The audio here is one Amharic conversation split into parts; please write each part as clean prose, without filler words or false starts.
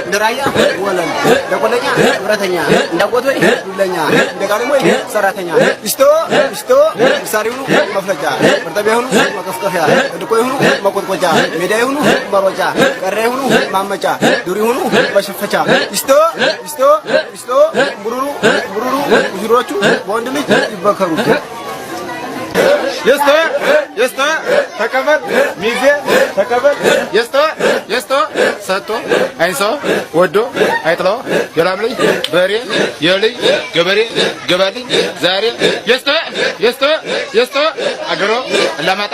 ndራያ ወለን ደቆለኛ ብረተኛ እንደቆቶይ ዱለኛ እንደጋለሞ ሰራተኛ እስቶ ሳሪው መፍለጫ ወርተቢያው መከፍከፊያ ድቆይ ሁሉ መቆጥቆጫ ሜዳይ ሁሉ መሮጫ ቀረይ ሁሉ ማመጫ ዱሪ ሁሉ በሽፈቻ እስቶ ቡሩሩ ሂሮቹ ወንድ ልጅ ይበከሩ የስተ ተቀበል ሚዜ ተቀበል የስተ ሰጥቶ አይንሶ ወዶ አይጥሎ ገላምልኝ በሬ የልኝ ገበሬ ገባልኝ ዛሬ የስተ አገሮ ለማጣ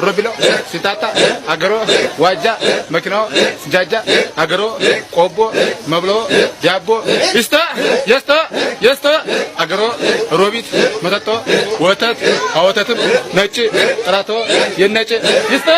ሮቢሎ ሲታታ አገሮ ዋጃ መኪናው ስጃጃ አገሮ ቆቦ መብሎ ጃቦ የስተ አገሮ ሮቢት መጠጦ ወተት አወተትም ነጭ ጥራቶ የነጭ ይስተ